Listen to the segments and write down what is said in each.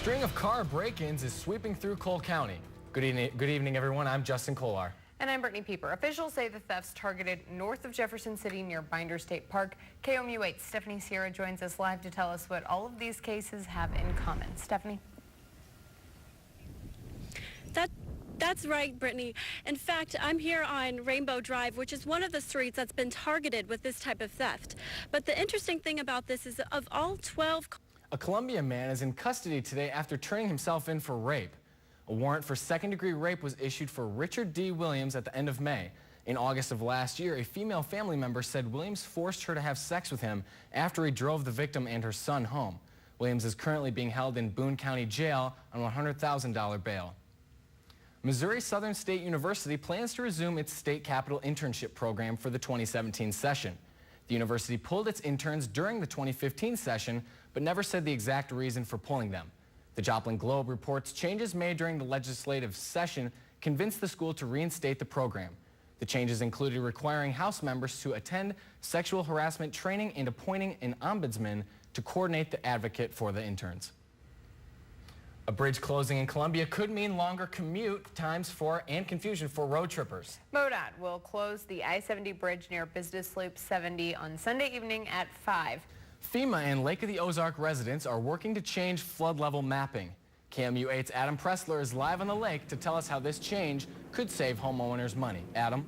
string of car break-ins is sweeping through Cole County. Good evening, everyone. I'm Justin Kollar. And I'm Brittany Pieper. Officials say the thefts targeted north of Jefferson City near Binder State Park. KOMU 8's Stephanie Sierra joins us live to tell us what all of these cases have in common. Stephanie? That's right, Brittany. In fact, I'm here on Rainbow Drive, which is one of the streets that's been targeted with this type of theft. But the interesting thing about this is of all 12... A Columbia man is in custody today after turning himself in for rape. A warrant for second-degree rape was issued for Richard D. Williams at the end of May. In August of last year, a female family member said Williams forced her to have sex with him after he drove the victim and her son home. Williams is currently being held in Boone County Jail on $100,000 bail. Missouri Southern State University plans to resume its state capital internship program for the 2017 session. The university pulled its interns during the 2015 session, but never said the exact reason for pulling them. The Joplin Globe reports changes made during the legislative session convinced the school to reinstate the program. The changes included requiring House members to attend sexual harassment training and appointing an ombudsman to coordinate the advocate for the interns. A bridge closing in Columbia could mean longer commute times and confusion for road trippers. MoDOT will close the I-70 bridge near Business Loop 70 on Sunday evening at 5. FEMA and Lake of the Ozark residents are working to change flood level mapping. KOMU 8's Adam Pressler is live on the lake to tell us how this change could save homeowners money. Adam?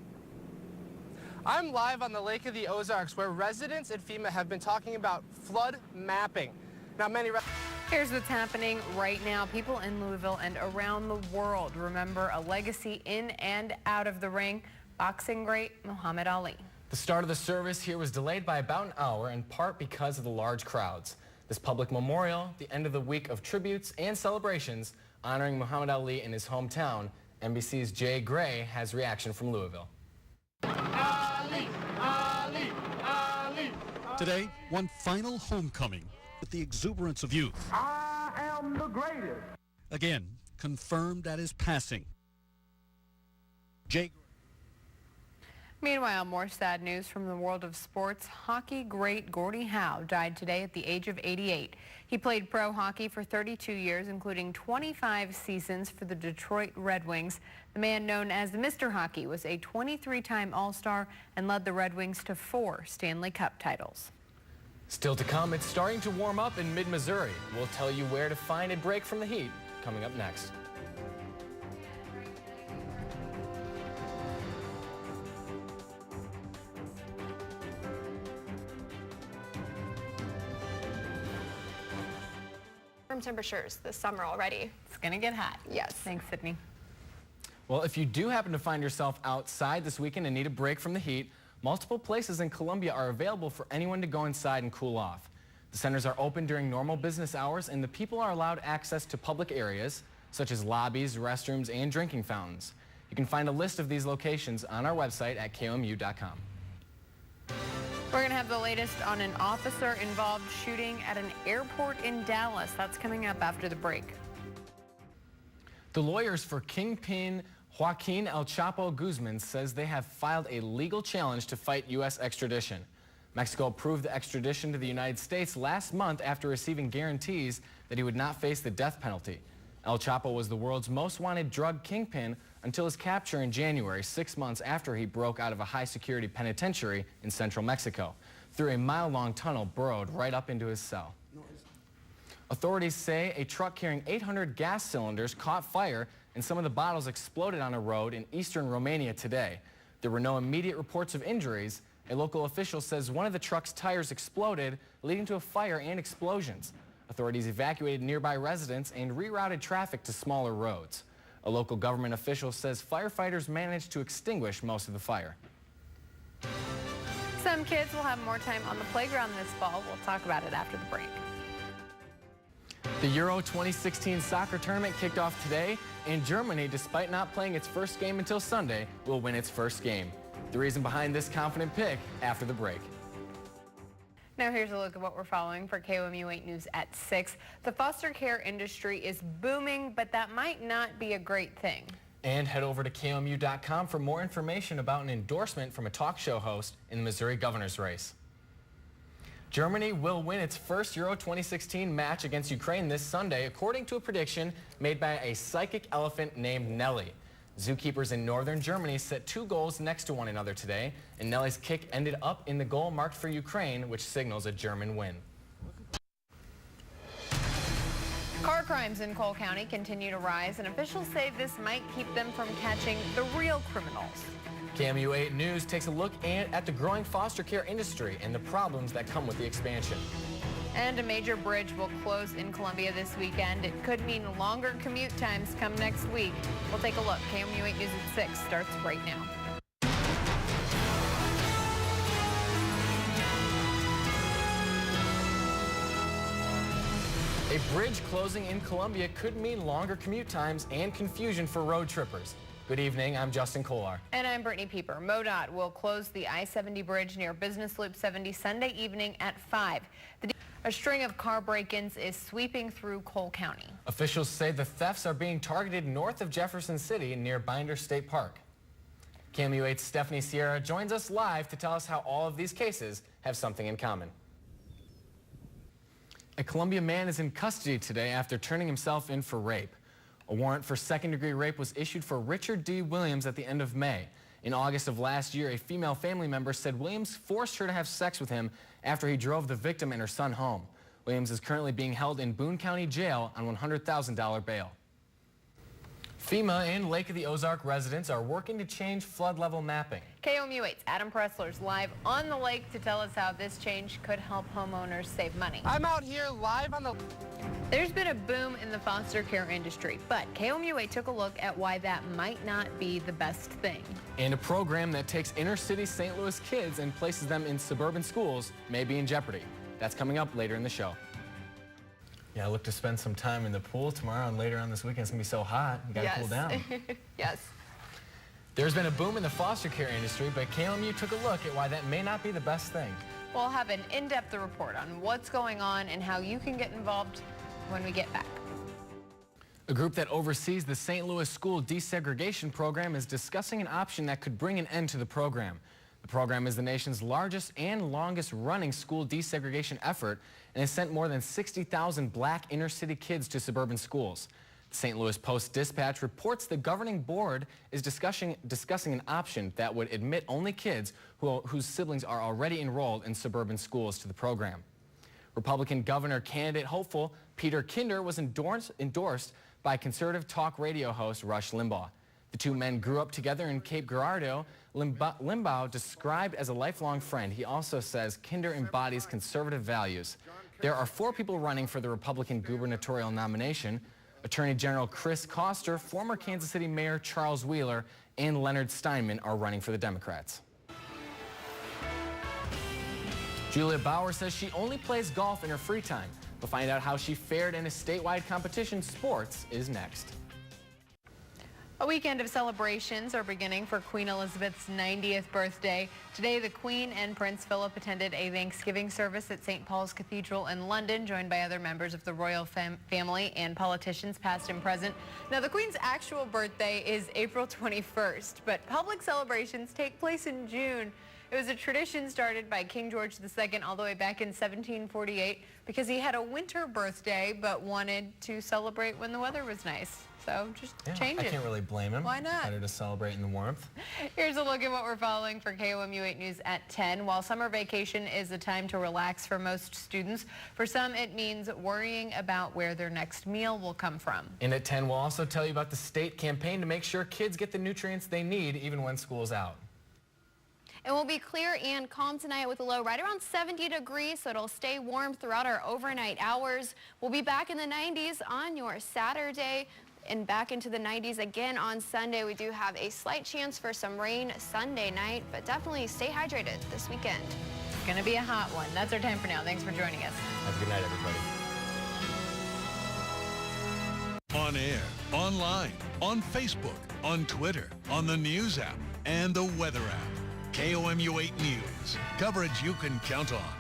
I'm live on the Lake of the Ozarks where residents and FEMA have been talking about flood mapping. Now, Here's what's happening right now. People in Louisville and around the world remember a legacy in and out of the ring, boxing great Muhammad Ali. The start of the service here was delayed by about an hour, in part because of the large crowds. This public memorial, the end of the week of tributes and celebrations honoring Muhammad Ali in his hometown. NBC's Jay Gray has reaction from Louisville. Ali, Ali, Ali. Today, one final homecoming with the exuberance of youth. I am the greatest. Again, confirmed at his passing. Jay. Meanwhile, more sad news from the world of sports. Hockey great Gordie Howe died today at the age of 88. He played pro hockey for 32 years, including 25 seasons for the Detroit Red Wings. The man known as Mr. Hockey was a 23-time All-Star and led the Red Wings to 4 Stanley Cup titles. Still to come, it's starting to warm up in mid-Missouri. We'll tell you where to find a break from the heat coming up next. Warm temperatures this summer already. It's going to get hot. Yes. Thanks, Sydney. Well, if you do happen to find yourself outside this weekend and need a break from the heat, multiple places in Columbia are available for anyone to go inside and cool off. The centers are open during normal business hours, and the people are allowed access to public areas, such as lobbies, restrooms, and drinking fountains. You can find a list of these locations on our website at KOMU.com. We're going to have the latest on an officer-involved shooting at an airport in Dallas. That's coming up after the break. The lawyers for Kingpin Joaquin El Chapo Guzman says they have filed a legal challenge to fight U.S. extradition. Mexico approved the extradition to the United States last month after receiving guarantees that he would not face the death penalty. El Chapo was the world's most wanted drug kingpin until his capture in January, 6 months after he broke out of a high-security penitentiary in central Mexico through a mile-long tunnel burrowed right up into his cell. Authorities say a truck carrying 800 gas cylinders caught fire and some of the bottles exploded on a road in eastern Romania today. There were no immediate reports of injuries. A local official says one of the truck's tires exploded, leading to a fire and explosions. Authorities evacuated nearby residents and rerouted traffic to smaller roads. A local government official says firefighters managed to extinguish most of the fire. Some kids will have more time on the playground this fall. We'll talk about it after the break. The Euro 2016 soccer tournament kicked off today, and Germany, despite not playing its first game until Sunday, will win its first game. The reason behind this confident pick after the break. Now here's a look at what we're following for KOMU 8 News at 6. The foster care industry is booming, but that might not be a great thing. And head over to KOMU.com for more information about an endorsement from a talk show host in the Missouri governor's race. Germany will win its first Euro 2016 match against Ukraine this Sunday, according to a prediction made by a psychic elephant named Nelly. Zookeepers in northern Germany set 2 goals next to one another today, and Nelly's kick ended up in the goal marked for Ukraine, which signals a German win. Car crimes in Cole County continue to rise, and officials say this might keep them from catching the real criminals. KOMU 8 News takes a look at the growing foster care industry and the problems that come with the expansion. And a major bridge will close in Columbia this weekend. It could mean longer commute times come next week. We'll take a look. KOMU 8 News at 6 starts right now. A bridge closing in Columbia could mean longer commute times and confusion for road trippers. Good evening, I'm Justin Kollar. And I'm Brittany Pieper. MoDOT will close the I-70 bridge near Business Loop 70 Sunday evening at 5. A string of car break-ins is sweeping through Cole County. Officials say the thefts are being targeted north of Jefferson City near Binder State Park. KOMU 8's Stephanie Sierra joins us live to tell us how all of these cases have something in common. A Columbia man is in custody today after turning himself in for rape. A warrant for second-degree rape was issued for Richard D. Williams at the end of May. In August of last year, a female family member said Williams forced her to have sex with him after he drove the victim and her son home. Williams is currently being held in Boone County Jail on $100,000 bail. FEMA and Lake of the Ozark residents are working to change flood level mapping. KOMU 8's Adam Pressler's live on the lake to tell us how this change could help homeowners save money. I'm out here live on the... There's been a boom in the foster care industry, but KOMU 8 took a look at why that might not be the best thing. And a program that takes inner-city St. Louis kids and places them in suburban schools may be in jeopardy. That's coming up later in the show. Yeah, I look to spend some time in the pool tomorrow, and later on this weekend it's going to be so hot, you got to cool down. Yes. There's been a boom in the foster care industry, but KOMU took a look at why that may not be the best thing. We'll have an in-depth report on what's going on and how you can get involved when we get back. A group that oversees the St. Louis school desegregation program is discussing an option that could bring an end to the program. The program is the nation's largest and longest running school desegregation effort and has sent more than 60,000 black inner-city kids to suburban schools. The St. Louis Post-Dispatch reports the governing board is discussing an option that would admit only kids whose siblings are already enrolled in suburban schools to the program. Republican governor candidate hopeful Peter Kinder was endorsed by conservative talk radio host Rush Limbaugh. The two men grew up together in Cape Girardeau. Limbaugh described as a lifelong friend. He also says Kinder embodies conservative values. There are 4 people running for the Republican gubernatorial nomination. Attorney General Chris Koster, former Kansas City Mayor Charles Wheeler, and Leonard Steinman are running for the Democrats. Julia Bauer says she only plays golf in her free time. We'll find out how she fared in a statewide competition. Sports is next. A weekend of celebrations are beginning for Queen Elizabeth's 90th birthday. Today, the Queen and Prince Philip attended a Thanksgiving service at St. Paul's Cathedral in London, joined by other members of the royal family and politicians past and present. Now, the Queen's actual birthday is April 21st, but public celebrations take place in June. It was a tradition started by King George II all the way back in 1748 because he had a winter birthday but wanted to celebrate when the weather was nice. So just change it. I can't really blame him. Why not? Better to celebrate in the warmth. Here's a look at what we're following for KOMU 8 News at 10. While summer vacation is a time to relax for most students, for some it means worrying about where their next meal will come from. And at 10, we'll also tell you about the state campaign to make sure kids get the nutrients they need even when school's out. It will be clear and calm tonight with a low right around 70 degrees, so it'll stay warm throughout our overnight hours. We'll be back in the 90s on your Saturday and back into the 90s again on Sunday. We do have a slight chance for some rain Sunday night, but definitely stay hydrated this weekend. It's going to be a hot one. That's our time for now. Thanks for joining us. Have a good night, everybody. On air, online, on Facebook, on Twitter, on the News app, and the Weather app. KOMU 8 News. Coverage you can count on.